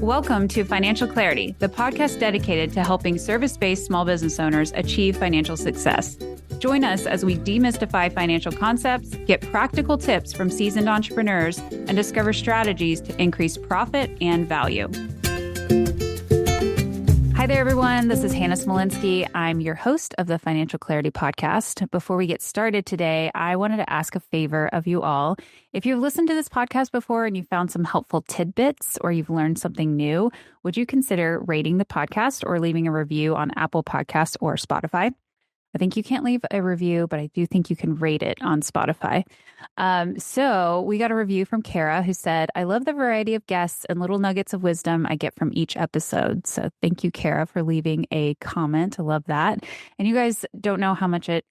Welcome to Financial Clarity, the podcast dedicated to helping service-based small business owners achieve financial success. Join us as we demystify financial concepts, get practical tips from seasoned entrepreneurs, and discover strategies to increase profit and value. Hi there, everyone. This is Hannah Smolinski. I'm your host of the Financial Clarity Podcast. Before we get started today, I wanted to ask a favor of you all. If you've listened to this podcast before and you found some helpful tidbits or you've learned something new, would you consider rating the podcast or leaving a review on Apple Podcasts or Spotify? I think you can't leave a review, but I do think you can rate it on Spotify. So we got a review from Kara who said, I love the variety of guests and little nuggets of wisdom I get from each episode. So thank you, Kara, for leaving a comment. I love that. And you guys don't know how much it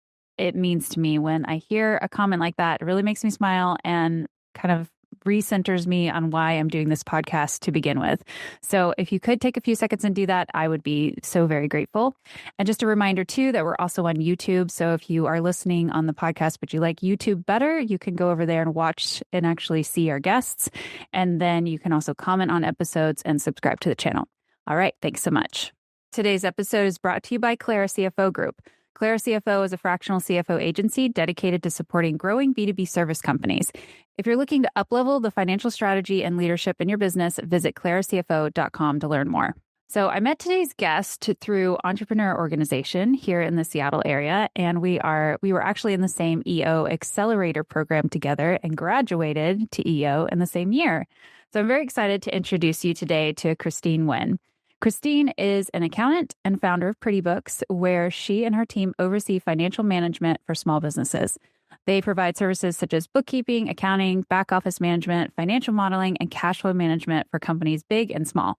means to me when I hear a comment like that. It really makes me smile and kind of recenters me on why I'm doing this podcast to begin with. So if you could take a few seconds and do that, I would be so very grateful. And just a reminder too, that we're also on YouTube. So if you are listening on the podcast, but you like YouTube better, you can go over there and watch and actually see our guests. And then you can also comment on episodes and subscribe to the channel. All right. Thanks so much. Today's episode is brought to you by Clara CFO Group. Clara CFO is a fractional CFO agency dedicated to supporting growing B2B service companies. If you're looking to uplevel the financial strategy and leadership in your business, visit claracfo.com to learn more. So I met today's guest through Entrepreneur Organization here in the Seattle area, and we were actually in the same EO Accelerator program together and graduated to EO in the same year. So I'm very excited to introduce you today to Kristine Nguyen. Kristine is an accountant and founder of Pretty Books, where she and her team oversee financial management for small businesses. They provide services such as bookkeeping, accounting, back office management, financial modeling, and cash flow management for companies big and small.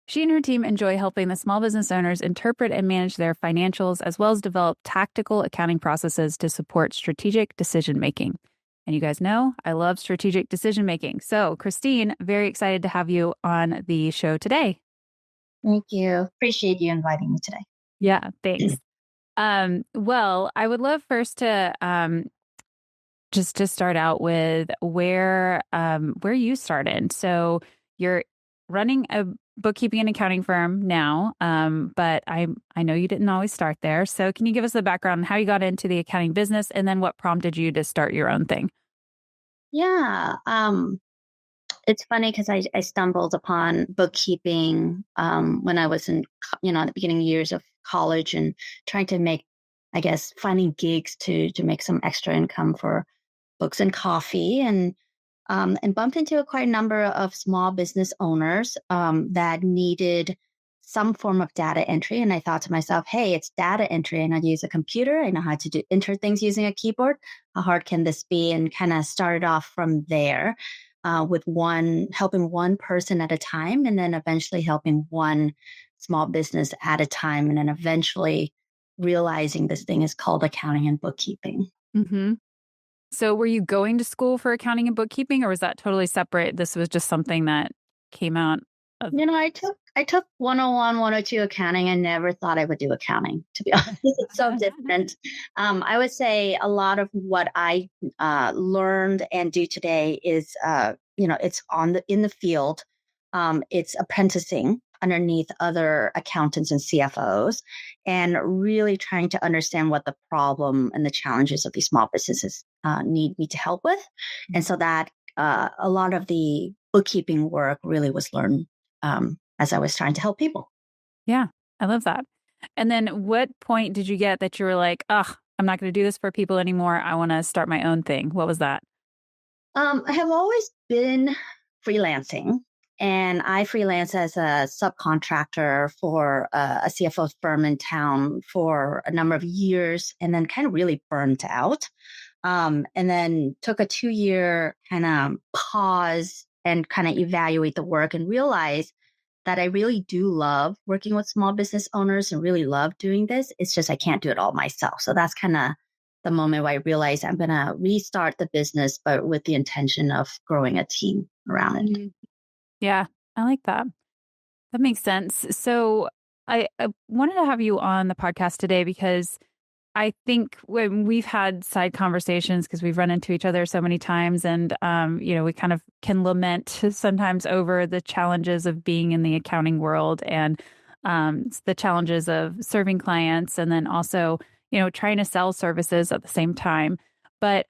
She and her team enjoy helping the small business owners interpret and manage their financials, as well as develop tactical accounting processes to support strategic decision-making. And you guys know I love strategic decision-making. So, Kristine, very excited to have you on the show today. Thank you. Appreciate you inviting me today. Yeah, thanks. Well, I would love first to just to start out with where you started. So you're running a bookkeeping and accounting firm now, but I know you didn't always start there. So can you give us the background on how you got into the accounting business and then what prompted you to start your own thing? Yeah. It's funny because I stumbled upon bookkeeping when I was in, the beginning years of college and trying to make, finding gigs to make some extra income for books and coffee, and bumped into quite a number of small business owners that needed some form of data entry. And I thought to myself, hey, it's data entry and I use a computer. I know how to enter things using a keyboard. How hard can this be? And kind of started off from there. With helping one person at a time, and then eventually helping one small business at a time, and then eventually realizing this thing is called accounting and bookkeeping. Mm-hmm. So were you going to school for accounting and bookkeeping, or was that totally separate? This was just something that came out of... I took 101, 102 accounting. I never thought I would do accounting, to be honest. It's so different. I would say a lot of what I learned and do today is, it's in the field. It's apprenticing underneath other accountants and CFOs, and really trying to understand what the problem and the challenges of these small businesses need me to help with. And so that a lot of the bookkeeping work really was learned as I was trying to help people. Yeah, I love that. And then what point did you get that you were like, I'm not going to do this for people anymore. I want to start my own thing. What was that? I have always been freelancing, and I freelance as a subcontractor for a CFO firm in town for a number of years, and then kind of really burnt out. And then took a 2-year kind of pause and kind of evaluate the work and realize that I really do love working with small business owners and really love doing this. It's just I can't do it all myself. So that's kind of the moment where I realized I'm going to restart the business, but with the intention of growing a team around it. Yeah, I like that. That makes sense. So I wanted to have you on the podcast today because I think when we've had side conversations because we've run into each other so many times, and we kind of can lament sometimes over the challenges of being in the accounting world and the challenges of serving clients, and then also trying to sell services at the same time. But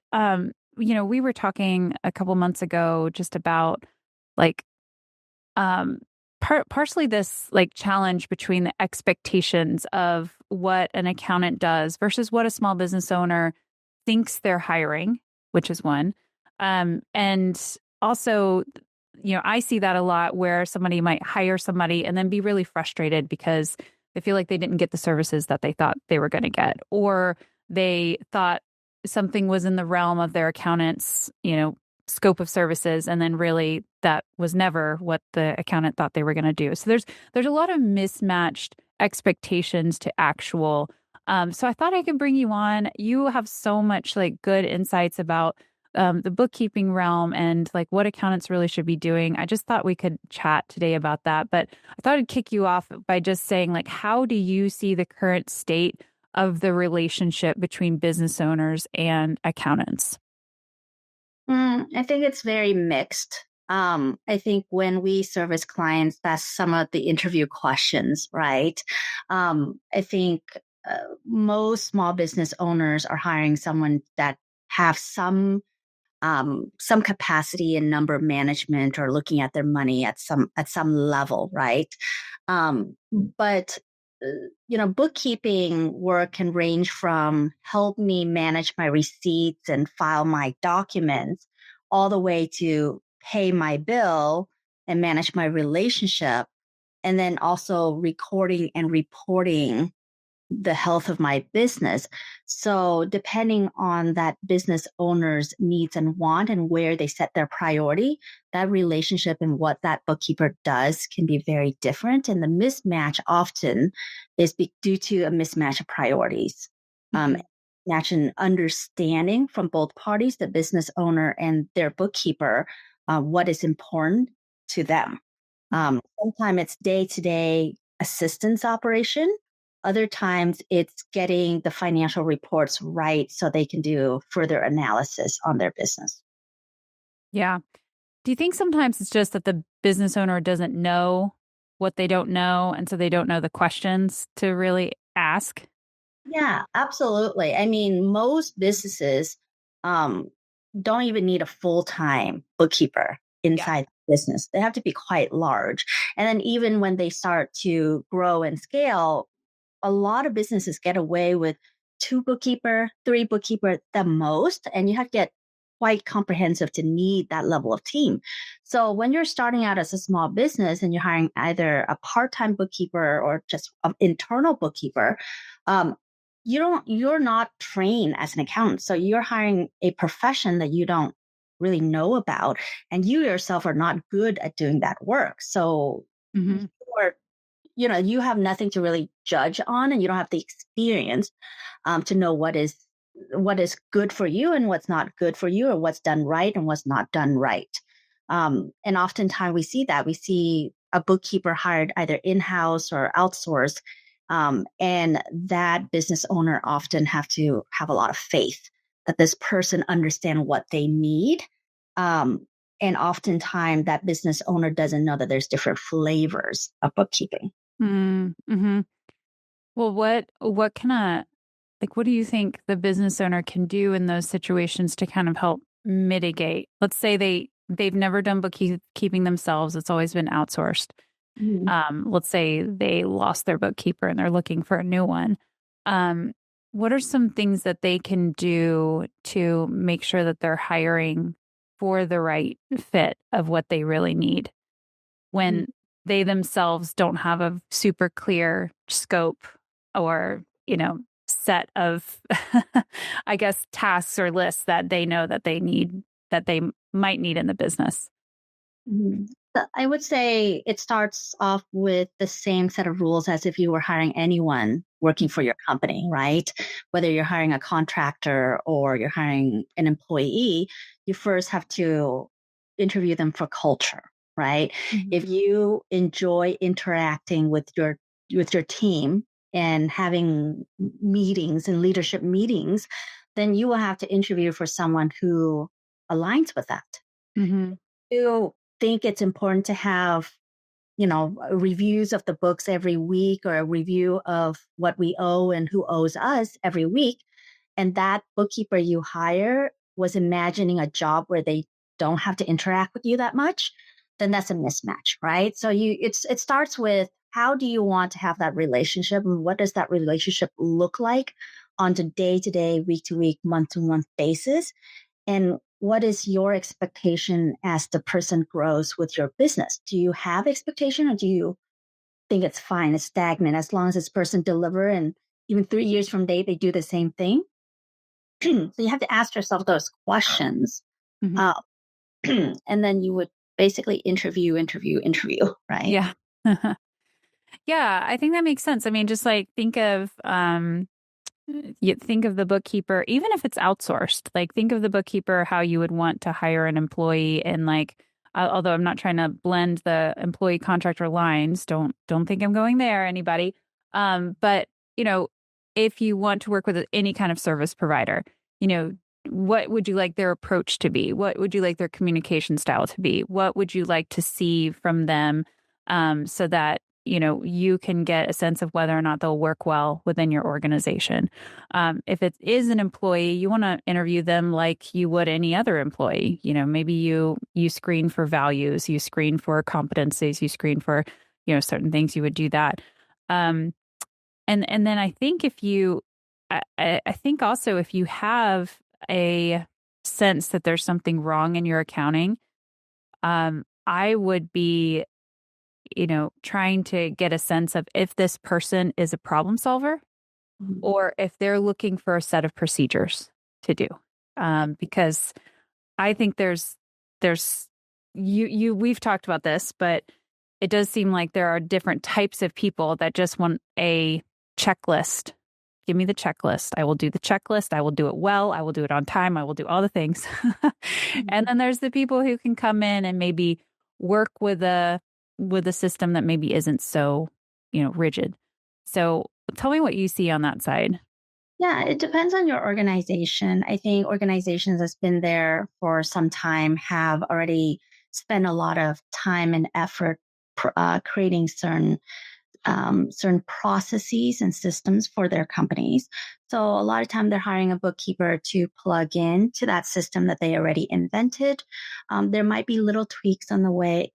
we were talking a couple months ago just about like um partially this like challenge between the expectations of what an accountant does versus what a small business owner thinks they're hiring, which is one. And also, I see that a lot where somebody might hire somebody and then be really frustrated because they feel like they didn't get the services that they thought they were going to get, or they thought something was in the realm of their accountant's, scope of services, and then really that was never what the accountant thought they were going to do. So there's a lot of mismatched expectations to actual. So I thought I could bring you on. You have so much like good insights about the bookkeeping realm and like what accountants really should be doing. I just thought we could chat today about that. But I thought I'd kick you off by just saying, like, how do you see the current state of the relationship between business owners and accountants? I think it's very mixed. I think when we service clients, that's some of the interview questions, right? I think most small business owners are hiring someone that have some capacity in number management or looking at their money at some level, right? But bookkeeping work can range from help me manage my receipts and file my documents, all the way to pay my bill and manage my relationship, and then also recording and reporting the health of my business. So depending on that business owner's needs and want and where they set their priority, that relationship and what that bookkeeper does can be very different. And the mismatch often is due to a mismatch of priorities. Mhm. Match and understanding from both parties, the business owner and their bookkeeper, what is important to them. Sometimes it's day to day assistance operation. Other times it's getting the financial reports right so they can do further analysis on their business. Yeah. Do you think sometimes it's just that the business owner doesn't know what they don't know, and so they don't know the questions to really ask? Yeah, absolutely. I mean, most businesses um, don't even need a full time bookkeeper Yeah. inside the business. They have to be quite large. And then even when they start to grow and scale, a lot of businesses get away with two bookkeeper, three bookkeeper at the most, and you have to get quite comprehensive to need that level of team. So when you're starting out as a small business and you're hiring either a part-time bookkeeper or just an internal bookkeeper, um, you're not trained as an accountant. So you're hiring a profession that you don't really know about, and you yourself are not good at doing that work. So Hmm. you are you have nothing to really judge on, and you don't have the experience to know what is good for you and what's not good for you, or what's done right and what's not done right. And oftentimes we see a bookkeeper hired either in-house or outsourced, and that business owner often have to have a lot of faith that this person understand what they need. Um, and oftentimes that business owner doesn't know that there's different flavors of bookkeeping. Mm-hmm. Well, what can what do you think the business owner can do in those situations to kind of help mitigate? Let's say they've never done bookkeeping themselves; it's always been outsourced. Mhm. Let's say they lost their bookkeeper and they're looking for a new one. Um, what are some things that they can do to make sure that they're hiring for the right fit of what they really need Mhm. when they themselves don't have a super clear scope or, set of, I guess, tasks or lists that they know that they need, that they might need in the business? Mhm. I would say it starts off with the same set of rules as if you were hiring anyone working for your company, right? Whether you're hiring a contractor or you're hiring an employee, you first have to interview them for culture, right? Mhm. If you enjoy interacting with your team, and having meetings and leadership meetings, then you will have to interview for someone who aligns with that. Mm-hmm. You think it's important to have, reviews of the books every week, or a review of what we owe and who owes us every week, and that bookkeeper you hire was imagining a job where they don't have to interact with you that much, then that's a mismatch, right? So it starts with, how do you want to have that relationship, and what does that relationship look like on a day to day, week to week, month to month basis? And what is your expectation as the person grows with your business? Do you have expectation, or do you think it's fine, it's stagnant, as long as this person deliver, and even 3 years from date, they do the same thing? So you have to ask yourself those questions. Mm-hmm. Uh, and then you would basically interview, right? Yeah. Yeah, I think that makes sense. I mean, just like you think of the bookkeeper, even if it's outsourced, like think of the bookkeeper how you would want to hire an employee, and like although I'm not trying to blend the employee contractor lines, don't think I'm going there, anybody. But you know, if you want to work with any kind of service provider, you know, what would you like their approach to be? What would you like their communication style to be? What would you like to see from them, so that you can get a sense of whether or not they'll work well within your organization. If it is an employee, you want to interview them like you would any other employee. Maybe you screen for values, you screen for competencies, you screen for certain things. You would do that, um, and then I think I think also if you have a sense that there's something wrong in your accounting, I would be trying to get a sense of if this person is a problem solver Mhm. or if they're looking for a set of procedures to do. Because I think there's we've talked about this, but it does seem like there are different types of people that just want a checklist. Give me the checklist. I will do the checklist. I will do it well. I will do it on time. I will do all the things. And then there's the people who can come in and maybe work with a system that maybe isn't so, rigid. So tell me what you see on that side. Yeah, it depends on your organization. I think organizations that's been there for some time have already spent a lot of time and effort creating certain processes and systems for their companies. So a lot of time they're hiring a bookkeeper to plug in to that system that they already invented. There might be little tweaks in the way,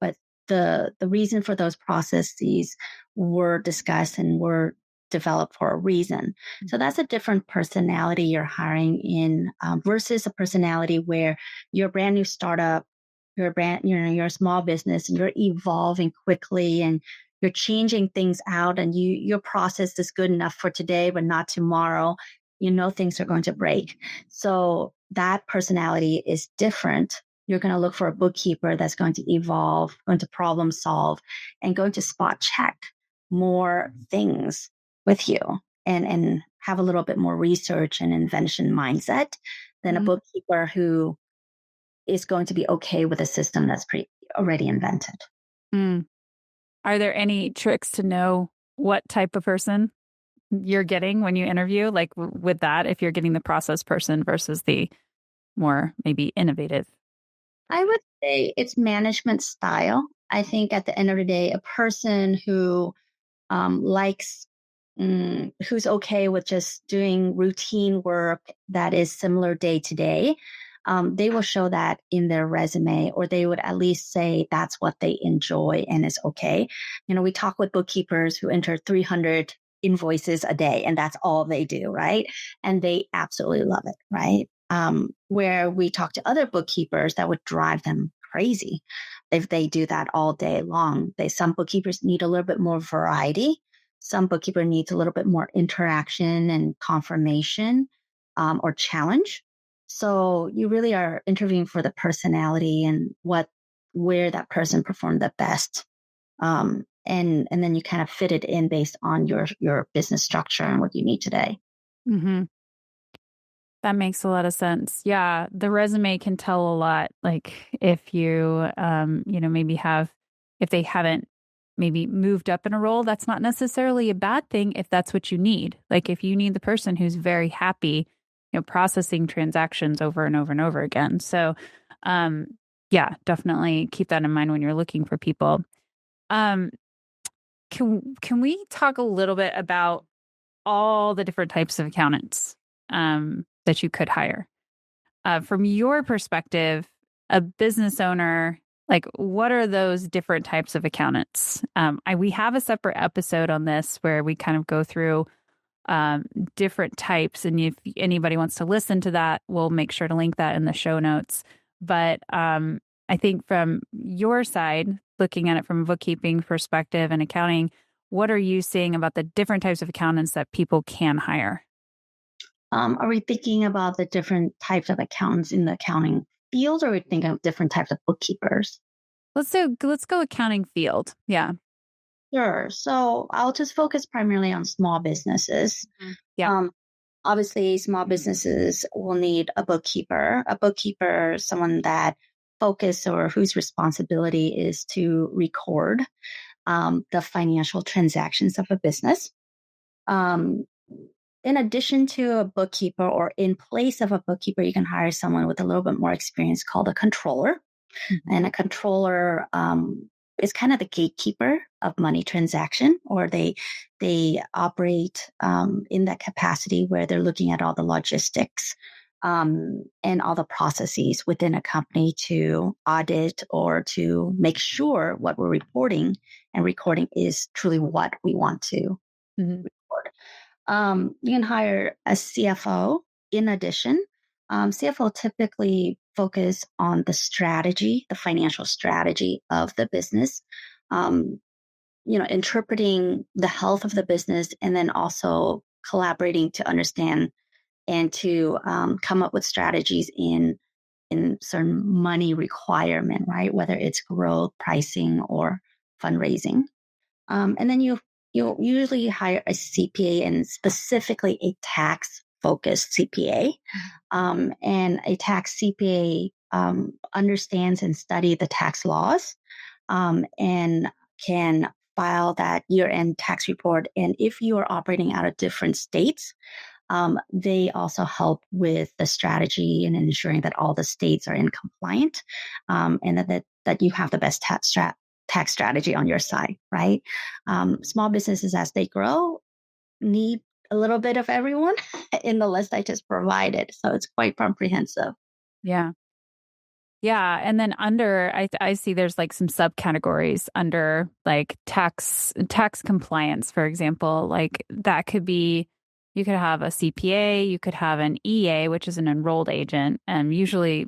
but the reason for those processes were discussed and were developed for a reason. So that's a different personality you're hiring in, versus a personality where you're a brand new startup, you're a small business, and you're evolving quickly, and you're changing things out, and your process is good enough for today but not tomorrow. Things are going to break. So that personality is different. You're going to look for a bookkeeper that's going to evolve, going to problem solve, and going to spot check more things with you, and have a little bit more research and invention mindset than a Mhm. bookkeeper who is going to be okay with a system that's already invented. Mm. Are there any tricks to know what type of person you're getting when you interview? Like with that, if you're getting the process person versus the more maybe innovative. I would say it's management style. I think at the end of the day, a person who likes, who's okay with just doing routine work that is similar day to day, they will show that in their resume, or they would at least say that's what they enjoy and is okay. We talk with bookkeepers who enter 300 invoices a day, and that's all they do, right? And they absolutely love it, right? Where we talk to other bookkeepers, that would drive them crazy if they do that all day long. Some bookkeepers need a little bit more variety. Some bookkeeper needs a little bit more interaction and confirmation, or challenge. So you really are interviewing for the personality and where that person performed the best. And then you kind of fit it in based on your business structure and what you need today. Hmm. That makes a lot of sense. Yeah, the resume can tell a lot. Like if you, maybe if they haven't maybe moved up in a role, that's not necessarily a bad thing if that's what you need. Like if you need the person who's very happy, processing transactions over and over and over again. So, um, yeah, definitely keep that in mind when you're looking for people. Um, can we talk a little bit about all the different types of accountants that you could hire? From your perspective, a business owner, like what are those different types of accountants? We have a separate episode on this where we kind of go through um, different types. And if anybody wants to listen to that, we'll make sure to link that in the show notes. But I think from your side, looking at it from a bookkeeping perspective and accounting, what are you seeing about the different types of accountants that people can hire? Are we thinking about the different types of accountants in the accounting field, or are we thinking of different types of bookkeepers? Let's go accounting field. Yeah. Sure. So I'll just focus primarily on small businesses. Yeah. Um, Obviously, small businesses will need a bookkeeper. A bookkeeper, someone that focus or whose responsibility is to record the financial transactions of a business. Um, in addition to a bookkeeper, or in place of a bookkeeper, you can hire someone with a little bit more experience called a controller. Mhm. And a controller is kind of the gatekeeper of money transaction, or they operate in that capacity where they're looking at all the logistics and all the processes within a company to audit or to make sure what we're reporting and recording is truly what we want to Mhm. record. You can hire a CFO in addition. CFO typically focus on the strategy, the financial strategy of the business, um, interpreting the health of the business, and then also collaborating to understand and to come up with strategies in certain money requirement, right? Whether it's growth, pricing, or fundraising. And then you'll usually hire a CPA, and specifically a tax focused CPA. And a tax CPA understands and study the tax laws and can file that year end tax report. And if you are operating out of different states, they also help with the strategy and ensuring that all the states are in compliant, and that you have the best tax strategy on your side, right? Small businesses, as they grow, need a little bit of everyone in the list I just provided. So it's quite comprehensive. Yeah. Yeah. And then under, I see there's like some subcategories under like tax compliance, for example. Like that could be, you could have a CPA, you could have an EA, which is an enrolled agent. And usually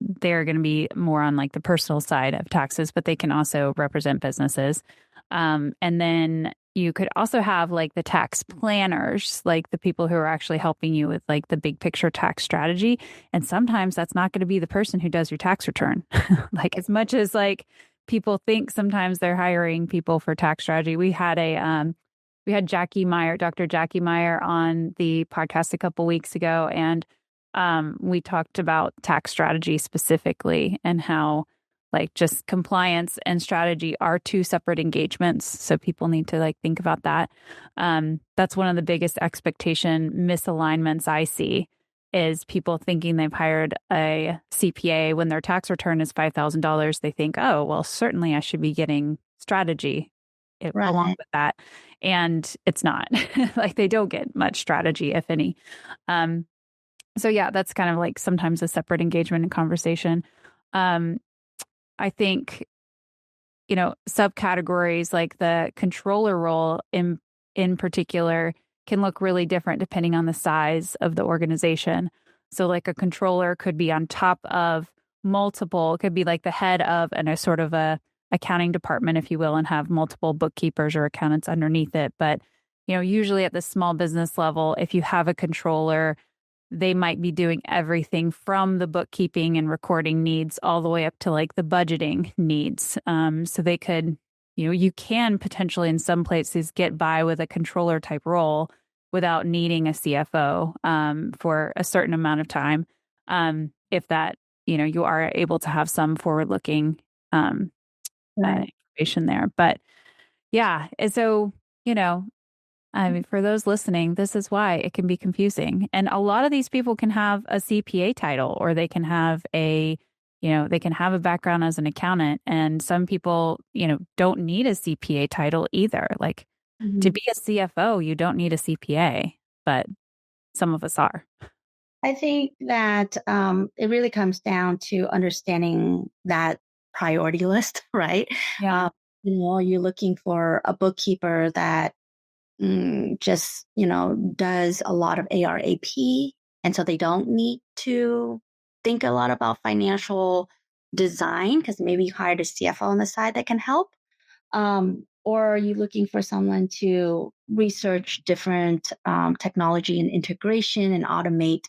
they're going to be more on like the personal side of taxes, but they can also represent businesses. And then you could also have like the tax planners, like the people who are actually helping you with like the big picture tax strategy. And sometimes that's not going to be the person who does your tax return. Like as much as like people think sometimes they're hiring people for tax strategy. We had Jackie Meyer, Dr. Jackie Meyer on the podcast a couple weeks ago, and we talked about tax strategy specifically and how like just compliance and strategy are two separate engagements. So people need to like think about that. That's one of the biggest expectation misalignments I see is people thinking they've hired a CPA when their tax return is $5,000. They think, oh, well, certainly I should be getting strategy along Right. with that. And it's not like they don't get much strategy, if any. Um, so yeah, that's kind of like sometimes a separate engagement and conversation. Um, I think, subcategories like the controller role in particular can look really different depending on the size of the organization. So like a controller could be on top of multiple, it could be like the head of and a sort of a accounting department, if you will, and have multiple bookkeepers or accountants underneath it. But, usually at the small business level, if you have a controller, they might be doing everything from the bookkeeping and recording needs all the way up to like the budgeting needs. So they could, you can potentially in some places get by with a controller type role without needing a CFO for a certain amount of time. If that, you are able to have some forward looking um, Right. situation there. But yeah, and so, you know, I mean, for those listening, this is why it can be confusing. And a lot of these people can have a CPA title, or they can have they can have a background as an accountant. And some people, don't need a CPA title either. Like to Mhm. be a CFO, you don't need a CPA, but some of us are. I think that it really comes down to understanding that priority list, right? Yeah. Um, you're looking for a bookkeeper that just, does a lot of ARAP. And so they don't need to think a lot about financial design because maybe you hired a CFO on the side that can help. Or are you looking for someone to research different technology and integration and automate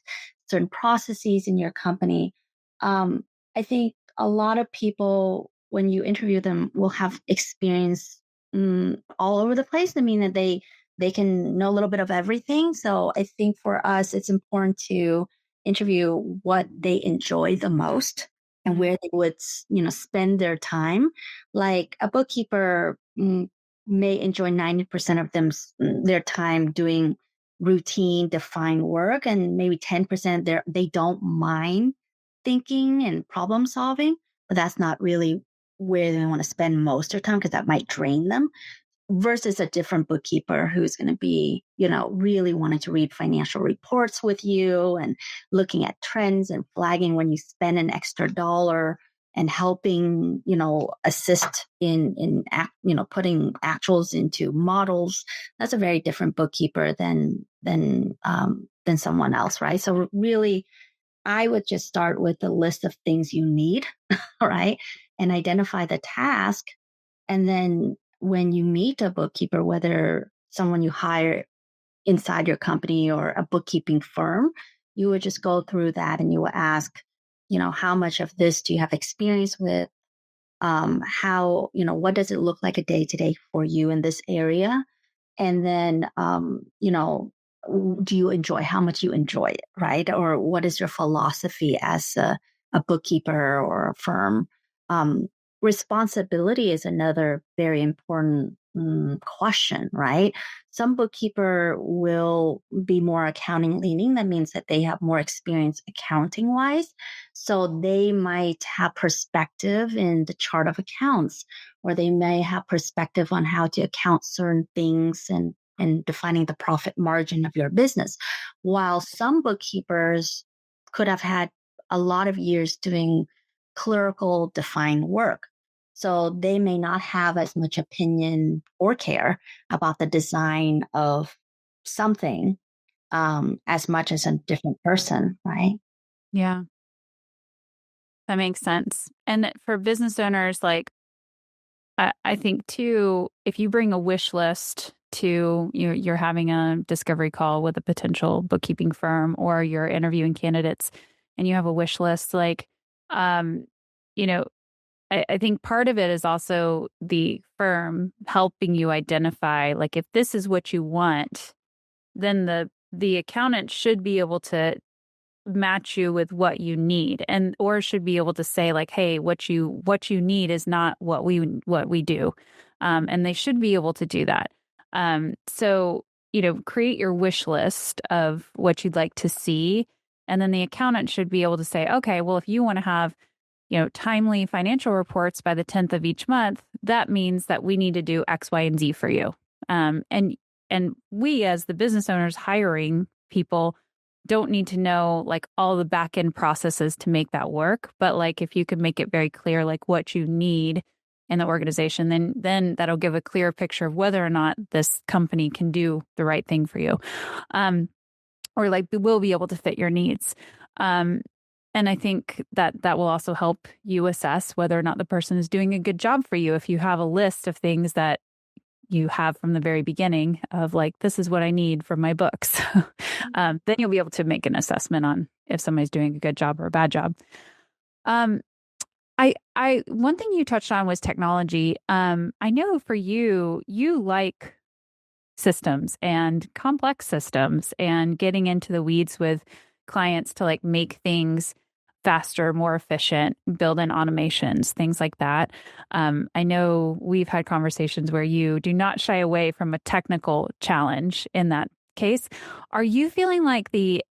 certain processes in your company? Um, I think a lot of people, when you interview them, will have experience all over the place. I mean, that they can know a little bit of everything. So I think for us, it's important to interview what they enjoy the most and Mhm. where they would, spend their time. Like a bookkeeper may enjoy 90% of their time doing routine defined work, and maybe 10% they don't mind thinking and problem solving, but that's not really where they want to spend most of their time because that might drain them versus a different bookkeeper who's going to be, really wanting to read financial reports with you and looking at trends and flagging when you spend an extra dollar and helping, assist in putting actuals into models. That's a very different bookkeeper than someone else, right? So really, I would just start with the list of things you need, right? And identify the task, and then when you meet a bookkeeper, whether someone you hire inside your company or a bookkeeping firm, you would just go through that and you will ask, how much of this do you have experience with? What does it look like a day to day for you in this area? And then, do you enjoy how much you enjoy it, right? Or what is your philosophy as a bookkeeper or a firm? Um, Responsibility is another very important question, right? Some bookkeeper will be more accounting leaning. That means that they have more experience accounting wise. So they might have perspective in the chart of accounts, or they may have perspective on how to account certain things and defining the profit margin of your business. While some bookkeepers could have had a lot of years doing clerical defined work. So they may not have as much opinion or care about the design of something as much as a different person, right? Yeah, that makes sense. And for business owners, like I think too, if you bring a wish list to you're having a discovery call with a potential bookkeeping firm, or you're interviewing candidates and you have a wish list, like, um, you know, I think part of it is also the firm helping you identify, like, if this is what you want, then the accountant should be able to match you with what you need, and or should be able to say, like, hey, what you need is not what we do. And they should be able to do that. So create your wish list of what you'd like to see, and then the accountant should be able to say, okay, well, if you want to have timely financial reports by the 10th of each month, that means that we need to do X, Y, and Z for you. And we, as the business owners hiring people, don't need to know like all the back end processes to make that work. But like if you could make it very clear like what you need in the organization, then that'll give a clear picture of whether or not this company can do the right thing for you. Or like will be able to fit your needs. Um, and I think that will also help you assess whether or not the person is doing a good job for you. If you have a list of things that you have from the very beginning of like, this is what I need from my books, then you'll be able to make an assessment on if somebody's doing a good job or a bad job. Um, one thing you touched on was technology. I know for you, you like systems and complex systems and getting into the weeds with clients to like make things faster, more efficient, build in automations, things like that. I know we've had conversations where you do not shy away from a technical challenge in that case. Are you feeling like the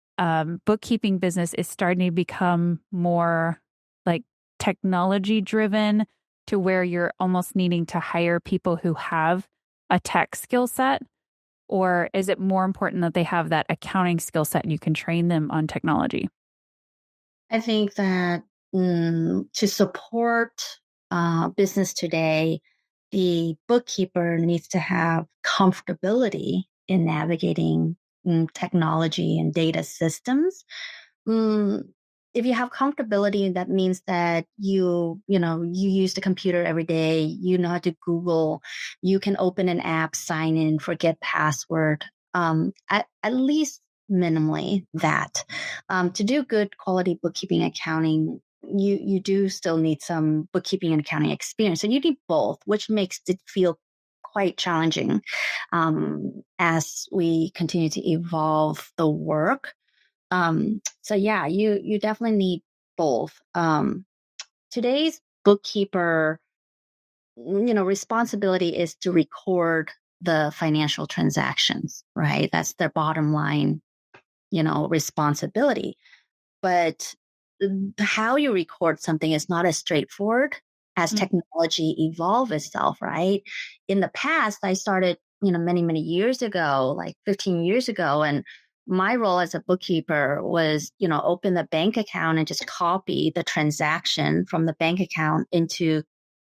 bookkeeping business is starting to become more like technology driven to where you're almost needing to hire people who have a tech skill set? Or is it more important that they have that accounting skill set and you can train them on technology? I think that to support business today, the bookkeeper needs to have comfortability in navigating technology and data systems. Mm, if you have comfortability, that means that you use the computer every day. You know how to Google. You can open an app, sign in, forget password. At least minimally that. To do good quality bookkeeping accounting, you do still need some bookkeeping and accounting experience, and you need both, which makes it feel quite challenging as we continue to evolve the work. So yeah, you definitely need both. Today's bookkeeper, responsibility is to record the financial transactions, right? That's their bottom line, responsibility. But how you record something is not as straightforward as Mm. technology evolve itself, right? In the past, I started, many, many years ago, like 15 years ago, and my role as a bookkeeper was, open the bank account and just copy the transaction from the bank account into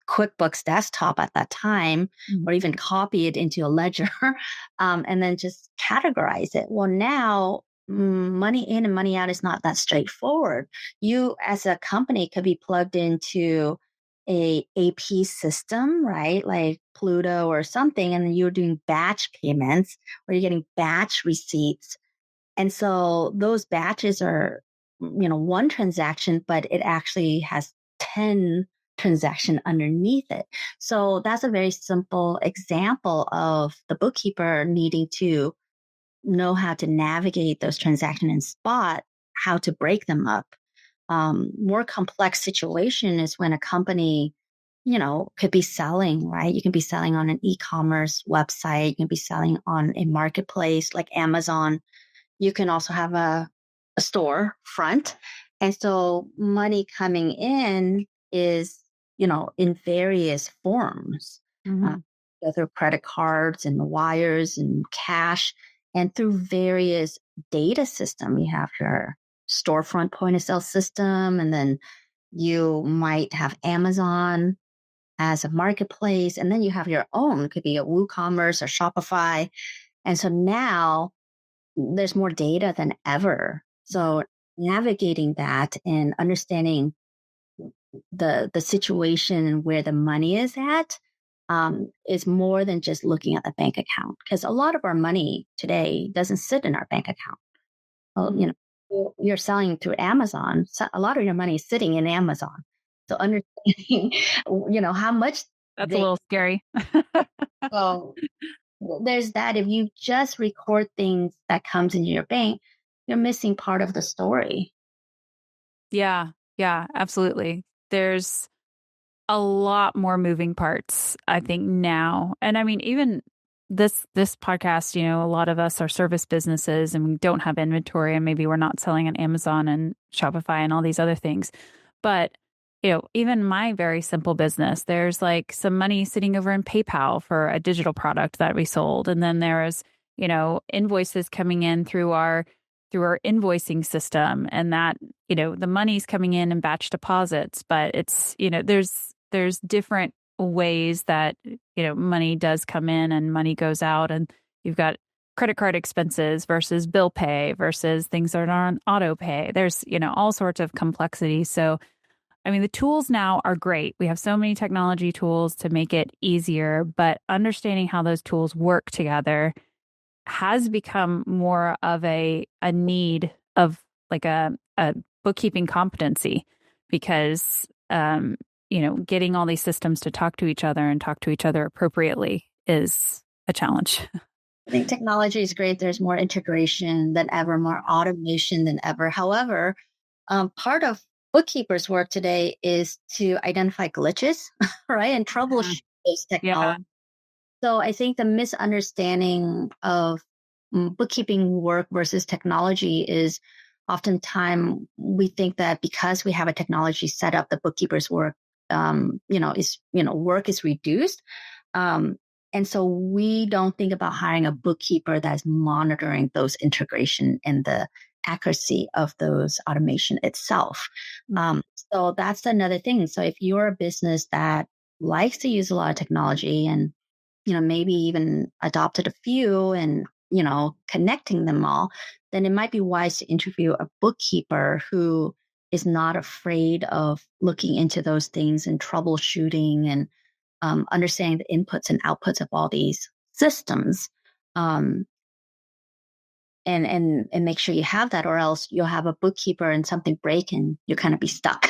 QuickBooks Desktop at that time, Mm. or even copy it into a ledger, and then just categorize it. Well, now money in and money out is not that straightforward. You, as a company, could be plugged into a AP system, right? Like Pluto or something, and then you're doing batch payments, or you're getting batch receipts, and so those batches are, one transaction, but it actually has 10 transaction underneath it. So that's a very simple example of the bookkeeper needing to know how to navigate those transactions and spot how to break them up. More complex situation is when a company, could be selling, right? You can be selling on an e-commerce website. You can be selling on a marketplace like Amazon. You can also have a store front. And so money coming in is, in various forms, uh, Mhm. through credit cards and wires and cash, and through various data system. You have your storefront point of sale system, and then you might have Amazon as a marketplace, and then you have your own. It could be a WooCommerce or Shopify. And so now there's more data than ever. So navigating that and understanding the situation and where the money is at is more than just looking at the bank account, because a lot of our money today doesn't sit in our bank account. Well, Mm. you're selling through Amazon. So a lot of your money is sitting in Amazon. So understanding, how much That's a they little scary. well, there's that. If you just record things that comes into your bank, you're missing part of the story. Yeah, yeah, absolutely. There's a lot more moving parts, I think now. And I mean, even this podcast, a lot of us are service businesses and we don't have inventory and maybe we're not selling on Amazon and Shopify and all these other things. But, even my very simple business, there's like some money sitting over in PayPal for a digital product that we sold. And then there's, invoices coming in through our invoicing system, and that, the money's coming in batch deposits, but it's, there's different ways that, money does come in and money goes out, and you've got credit card expenses versus bill pay versus things that are on auto pay. There's, all sorts of complexity. So, I mean, the tools now are great. We have so many technology tools to make it easier, but understanding how those tools work together has become more of a need of like a bookkeeping competency, because getting all these systems to talk to each other and talk to each other appropriately is a challenge. I think technology is great. There's more integration than ever, more automation than ever. However, part of bookkeepers' work today is to identify glitches, right, and Mhm. troubleshoot those Yeah. technologies. So I think the misunderstanding of bookkeeping work versus technology is oftentimes we think that because we have a technology set up, the bookkeeper's work, work is reduced. Um, and so we don't think about hiring a bookkeeper that's monitoring those integration and the accuracy of those automation itself. Um, so that's another thing. So if you're a business that likes to use a lot of technology and maybe even adopted a few and, connecting them all, then it might be wise to interview a bookkeeper who is not afraid of looking into those things and troubleshooting and understanding the inputs and outputs of all these systems. Um, and make sure you have that, or else you'll have a bookkeeper and something break and you'll kind of be stuck.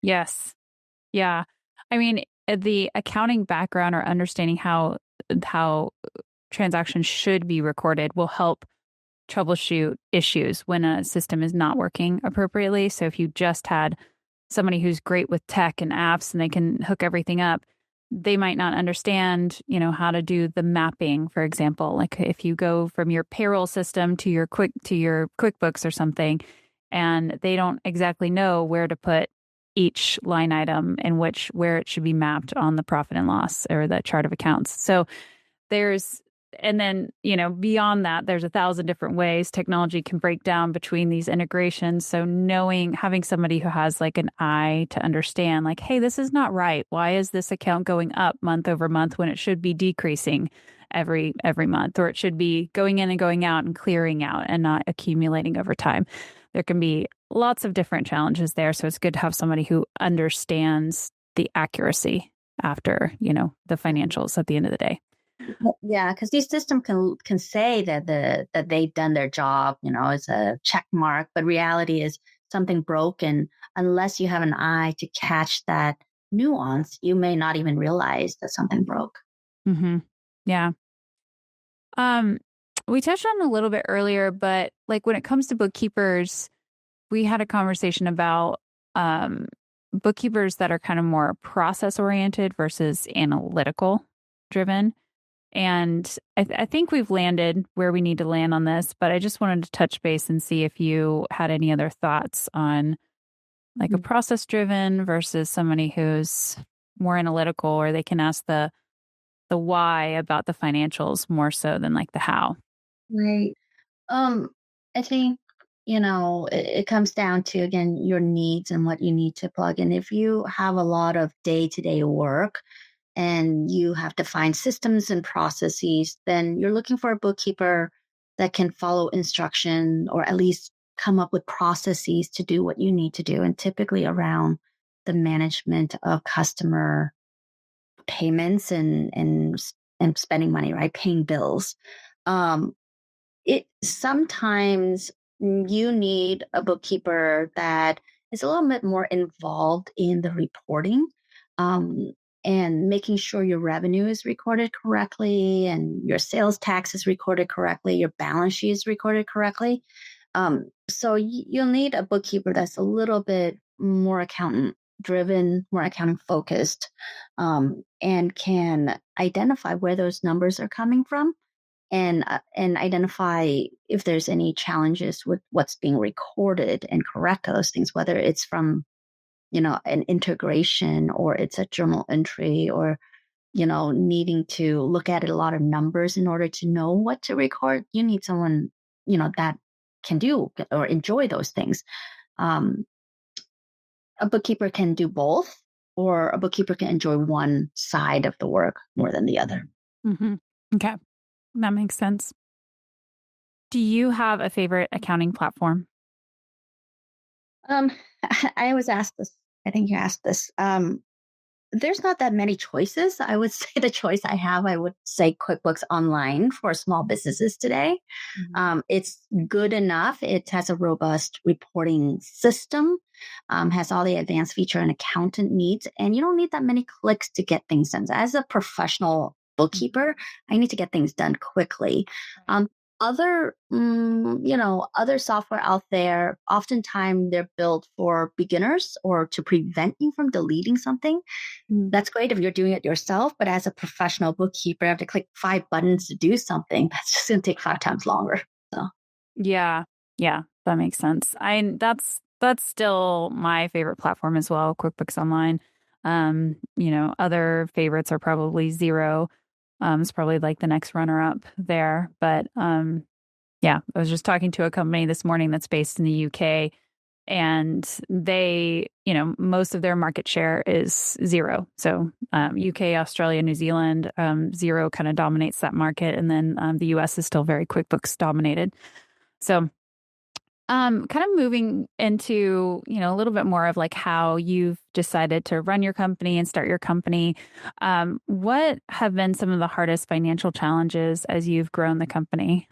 Yes. Yeah. I mean, the accounting background or understanding how transactions should be recorded will help troubleshoot issues when a system is not working appropriately. So if you just had somebody who's great with tech and apps and they can hook everything up, they might not understand, how to do the mapping, for example. Like if you go from your payroll system to your QuickBooks or something, and they don't exactly know where to put each line item and where it should be mapped on the profit and loss or the chart of accounts. So there's and then, beyond that, there's 1,000 different ways technology can break down between these integrations. So having somebody who has like an eye to understand, like, hey, this is not right. Why is this account going up month over month when it should be decreasing every month, or it should be going in and going out and clearing out and not accumulating over time? There can be lots of different challenges there. So it's good to have somebody who understands the accuracy after, the financials at the end of the day. Yeah, because these systems can say that that they've done their job, as a check mark, but reality is something broke, and unless you have an eye to catch that nuance, you may not even realize that something broke. Mm-hmm. Yeah. Um, we touched on it a little bit earlier, but like when it comes to bookkeepers, we had a conversation about um bookkeepers that are kind of more process oriented versus analytical driven. And I think we've landed where we need to land on this, but I just wanted to touch base and see if you had any other thoughts on like a Mhm. process driven versus somebody who's more analytical, or they can ask the why about the financials more so than like the how. Right. Um, I think, it comes down to, again, your needs and what you need to plug in. If you have a lot of day to day work and you have to find systems and processes, then you're looking for a bookkeeper that can follow instruction or at least come up with processes to do what you need to do. And typically around the management of customer payments and spending money, right? Paying bills. Um, it sometimes you need a bookkeeper that is a little bit more involved in the reporting, um, and making sure your revenue is recorded correctly and your sales tax is recorded correctly, your balance sheet is recorded correctly. So you'll need a bookkeeper that's a little bit more accountant driven, more accounting focused, and can identify where those numbers are coming from and identify if there's any challenges with what's being recorded and correct those things, whether it's from an integration or it's a journal entry or needing to look at a lot of numbers in order to know what to record. You need someone that can do or enjoy those things. um, a bookkeeper can do both, or a bookkeeper can enjoy one side of the work more than the other. Mm-hmm. Okay. That makes sense. Do you have a favorite accounting platform? um, I was asked this. I think you asked this. There's not that many choices. I would say the choice I have, I would say QuickBooks Online for small businesses today. Mhm. It's good enough. It has a robust reporting system, has all the advanced feature an accountant needs, and you don't need that many clicks to get things done. As a professional Mhm. bookkeeper, I need to get things done quickly. Right. other, other software out there, oftentimes they're built for beginners or to prevent you from deleting something. Mm. That's great if you're doing it yourself, but as a professional bookkeeper, you have to click 5 buttons to do something. That's just going to take 5 times longer. So, Yeah. Yeah, that makes sense. That's still my favorite platform as well, QuickBooks Online. Other favorites are probably Zero. It's probably like the next runner up there. But yeah, I was just talking to a company this morning that's based in the UK, and most of their market share is Zero. So UK, Australia, New Zealand, Zero kind of dominates that market, and then the US is still very QuickBooks dominated. So kind of moving into, a little bit more of like how you've decided to run your company and start your company. What have been some of the hardest financial challenges as you've grown the company?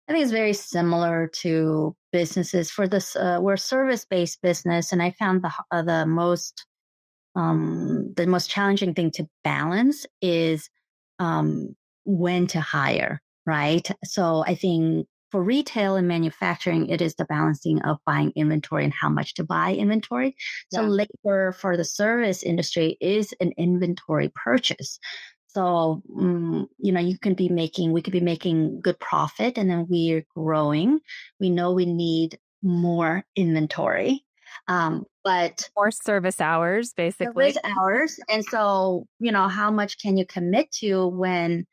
I think it's very similar to businesses for this. We're a service-based business, and I found the most challenging thing to balance is um, when to hire, right? So I think for retail and manufacturing, it is the balancing of buying inventory and how much to buy inventory. So Yeah. labor for the service industry is an inventory purchase. So, we could be making good profit and then we're growing. We know we need more inventory. But More service hours, service basically. hours. And so, how much can you commit to when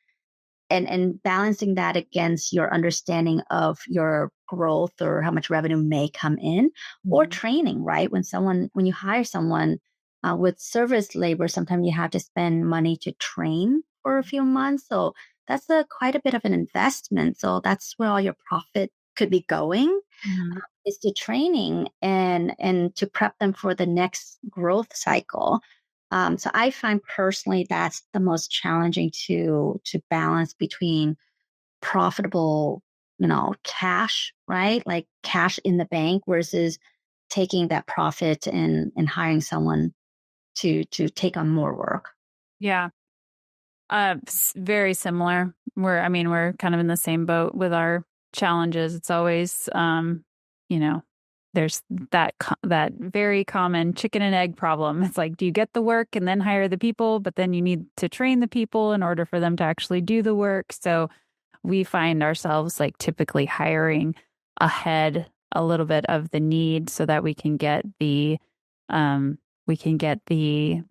and balancing that against your understanding of your growth or how much revenue may come in or Mhm. training, right? When you hire someone with service labor, sometimes you have to spend money to train for a few months. So that's quite a bit of an investment. So that's where all your profit could be going Mhm. is to training and to prep them for the next growth cycle. So I find personally that's the most challenging to balance between profitable, cash, right? Like cash in the bank versus taking that profit and hiring someone to take on more work. Yeah. Very similar. We're kind of in the same boat with our challenges. It's always, you know, there's that very common chicken and egg problem. It's like, do you get the work and then hire the people, but then you need to train the people in order for them to actually do the work. So we find ourselves like typically hiring ahead a little bit of the need so that we can get the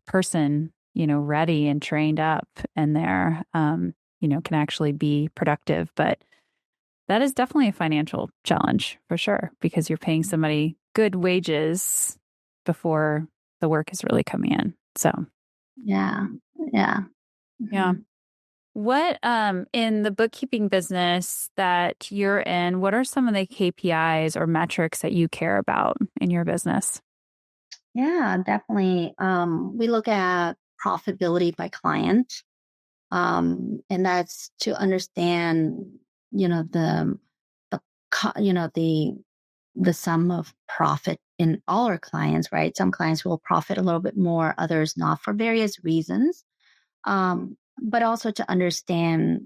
person, ready and trained up, and they're can actually be productive. But that is definitely a financial challenge for sure, because you're paying somebody good wages before the work is really coming in. So Yeah. Yeah. yeah. Mhm. What in the bookkeeping business that you're in, what are some of the KPIs or metrics that you care about in your business? Yeah, definitely. We look at profitability by client. And that's to understand, the the sum of profit in all our clients, right? Some clients will profit a little bit more, others not for various reasons. But also to understand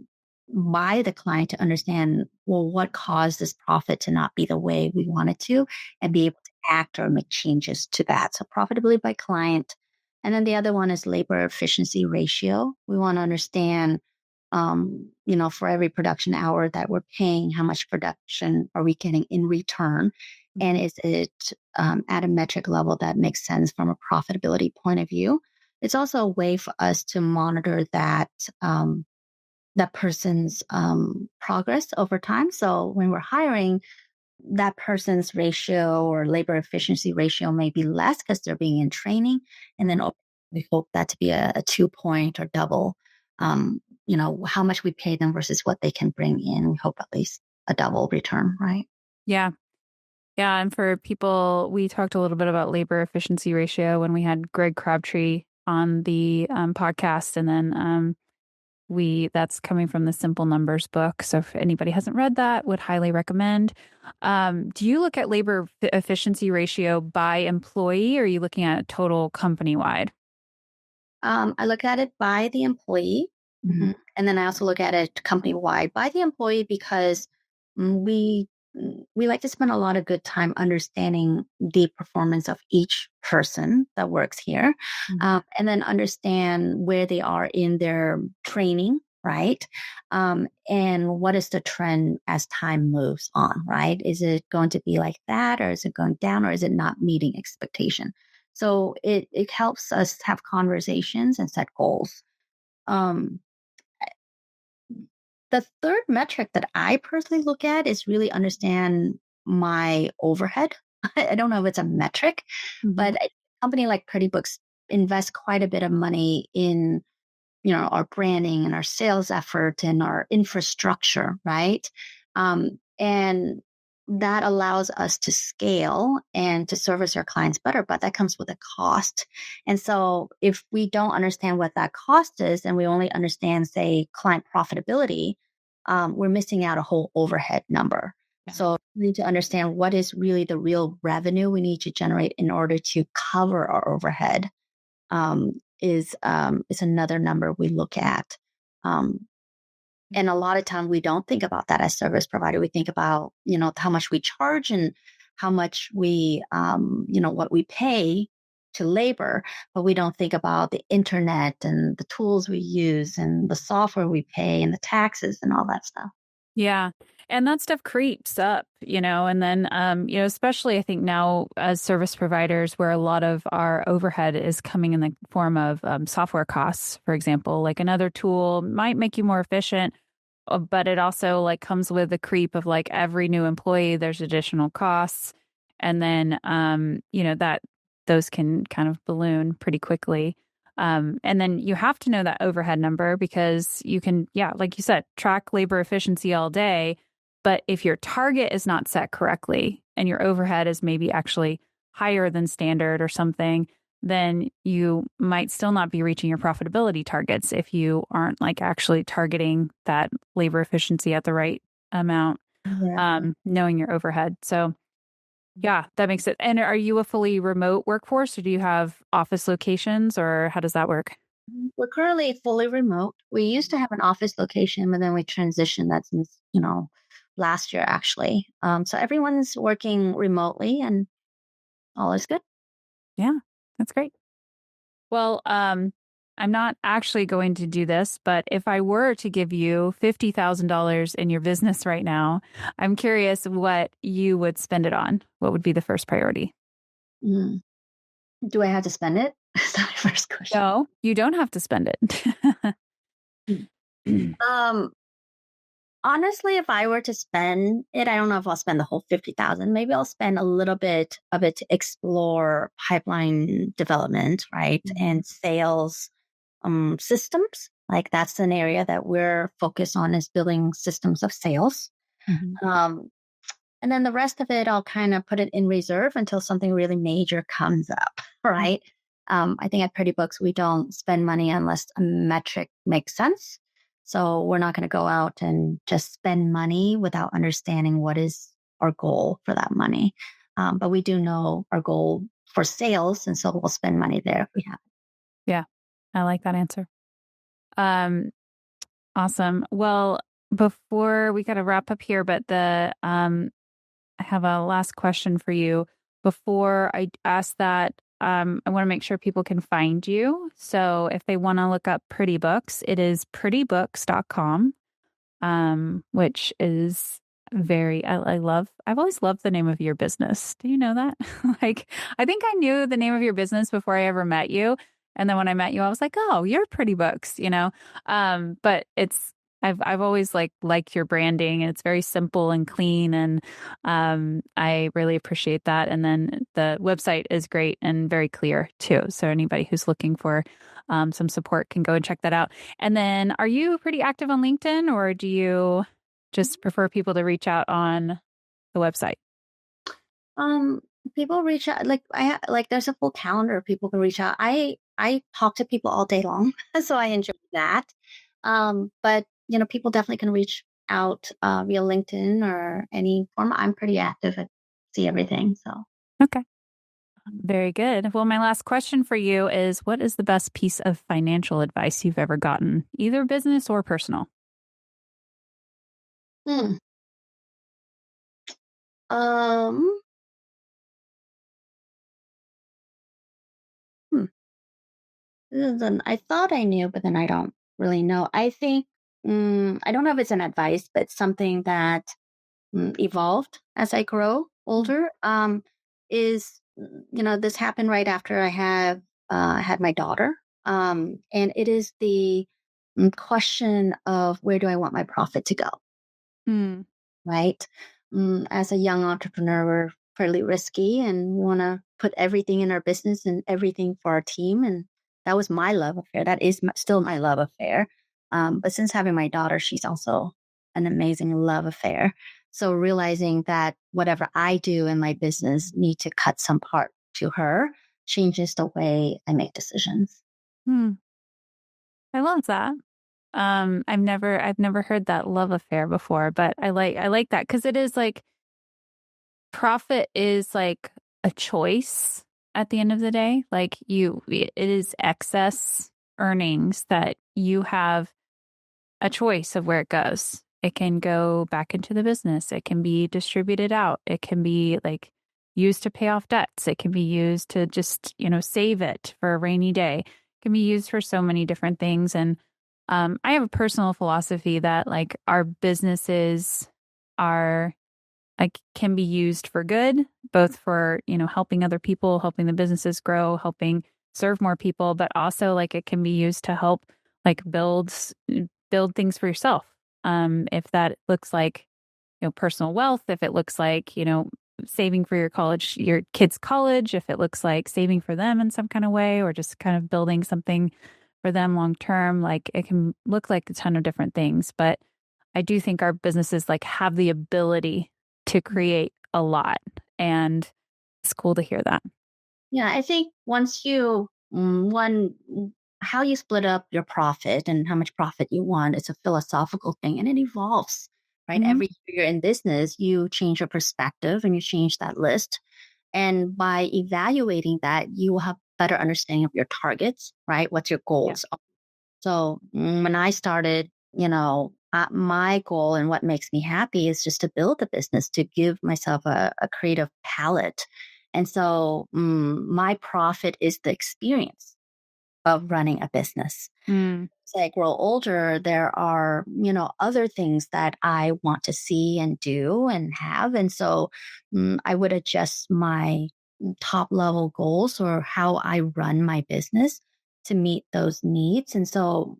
by the client to understand, well, what caused this profit to not be the way we want it to, and be able to act or make changes to that. So profitability by client. And then the other one is labor efficiency ratio. We want to understand, for every production hour that we're paying, how much production are we getting in return? And Mhm. is it at a metric level that makes sense from a profitability point of view? It's also a way for us to monitor that person's progress over time. So when we're hiring, that person's ratio or labor efficiency ratio may be less because they're being in training, and then we hope that to be a 2 point or double. How much we pay them versus what they can bring in. We hope at least a double return, right? Yeah. Yeah. And for people, we talked a little bit about labor efficiency ratio when we had Greg Crabtree on the podcast. And then that's coming from the Simple Numbers book. So if anybody hasn't read that, would highly recommend. Do you look at labor efficiency ratio by employee, or are you looking at total company wide? I look at it by the employee. And then I also look at it company wide by the employee because mm, we we like to spend a lot of good time understanding the performance of each person that works here, and then understand where they are in their training, right? And what is the trend as time moves on, right? Is it going to be like that, or is it going down, or is it not meeting expectation? So it helps us have conversations and set goals. Um, the third metric that I personally look at is really understand my overhead. I don't know if it's a metric, but a company like Pretty Books invests quite a bit of money in, our branding and our sales effort and our infrastructure, right? And that allows us to scale and to service our clients better, but that comes with a cost. And so if we don't understand what that cost is and we only understand, say, client profitability, we're missing out a whole overhead number. Yeah. So we need to understand what is really the real revenue we need to generate in order to cover our overhead, is another number we look at. Um, and a lot of time we don't think about that as service provider. We think about, how much we charge and how much what we pay to labor, but we don't think about the internet and the tools we use and the software we pay and the taxes and all that stuff. Yeah. And that stuff creeps up, and then, especially I think now as service providers, where a lot of our overhead is coming in the form of software costs, for example, like another tool might make you more efficient, but it also like comes with the creep of like every new employee, there's additional costs. And then, that those can kind of balloon pretty quickly. And then you have to know that overhead number because you can, yeah, like you said, track labor efficiency all day. But if your target is not set correctly and your overhead is maybe actually higher than standard or something, then you might still not be reaching your profitability targets if you aren't like actually targeting that labor efficiency at the right amount, Exactly. knowing your overhead. So yeah, that makes it. And are you a fully remote workforce or do you have office locations or how does that work? We're currently fully remote. We used to have an office location, but then we transitioned that since, last year actually. So everyone's working remotely and all is good. Yeah, that's great. Well, I'm not actually going to do this, but if I were to give you $50,000 in your business right now, I'm curious what you would spend it on. What would be the first priority? Mm. Do I have to spend it? That's my first question. No, you don't have to spend it. Um, Honestly, if I were to spend it, I don't know if I'll spend the whole 50,000. Maybe I'll spend a little bit of it to explore pipeline development, right? And sales systems. Like that's an area that we're focused on is building systems of sales. Mhm. Um, and then the rest of it, I'll kind of put it in reserve until something really major comes up, right? I think at Pretty Books, we don't spend money unless a metric makes sense. So we're not going to go out and just spend money without understanding what is our goal for that money. But we do know our goal for sales. And so we'll spend money there if we have. Yeah, I like that answer. Um, awesome. Well, before we got to wrap up here, but I have a last question for you. Before I ask that, I want to make sure people can find you. So if they want to look up Pretty Books, it is prettybooks.com, which is I've always loved the name of your business. Do you know that? Like, I think I knew the name of your business before I ever met you. And then when I met you, I was like, oh, you're Pretty Books, but I've always liked your branding and it's very simple and clean. And, I really appreciate that. And then the website is great and very clear too. So anybody who's looking for, some support can go and check that out. And then are you pretty active on LinkedIn or do you just prefer people to reach out on the website? Um, People reach out like like there's a full calendar of people can reach out. I talk to people all day long, so I enjoy that. But people definitely can reach out via LinkedIn or any form. I'm pretty active. I see everything. So Okay. Very good. Well, my last question for you is, what is the best piece of financial advice you've ever gotten, either business or personal? Hmm. Um, hmm. I thought I knew, but then I don't really know. I think, I don't know if it's an advice, but something that evolved as I grow Mm. older. Is this happened right after I had my daughter, and it is the question of where do I want my profit to go, Mm. right? As a young entrepreneur, we're fairly risky, and we want to put everything in our business and everything for our team. And that was my love affair. That is still my love affair. But since having my daughter, she's also an amazing love affair. So realizing that whatever I do in my business need to cut some part to her changes the way I make decisions. Mm. I love that. I've never heard that love affair before, but I like that because it is like profit is like a choice at the end of the day. Like it is excess earnings that you have a choice of where it goes. It can go back into the business. It can be distributed out. It can be like used to pay off debts. It can be used to just, save it for a rainy day. It can be used for so many different things. And I have a personal philosophy that like our businesses are like can be used for good, both for, helping other people, helping the businesses grow, helping serve more people, but also like it can be used to help like build things for yourself. If that looks like, personal wealth, if it looks like, saving for your kids' college, if it looks like saving for them in some kind of way, or just kind of building something for them long term, like it can look like a ton of different things. But I do think our businesses like have the ability to create a lot. And it's cool to hear that. Yeah, I think once how you split up your profit and how much profit you want, it's a philosophical thing and it evolves, right? Hmm. Every year you're in business, you change your perspective and you change that list. And by evaluating that, you will have better understanding of your targets, right? What's your Yeah. goals? So when I started, my goal and what makes me happy is just to build a business, to give myself a creative palette. And so my profit is the experience of running a business. Mm. As I grow older, there are, other things that I want to see and do and have. And so I would adjust my top level goals or how I run my business to meet those needs. And so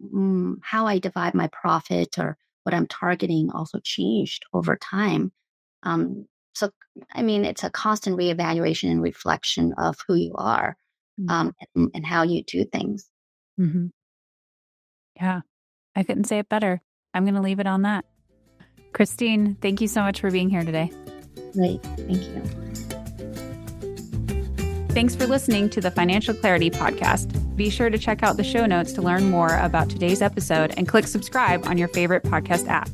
how I divide my profit or what I'm targeting also changed over time. Um, so, I mean, it's a constant reevaluation and reflection of who you are and how you do things. Mm-hmm. Yeah. I couldn't say it better. I'm going to leave it on that. Kristine, thank you so much for being here today. Great. Thank you. Thanks for listening to the Financial Clarity Podcast. Be sure to check out the show notes to learn more about today's episode and click subscribe on your favorite podcast app.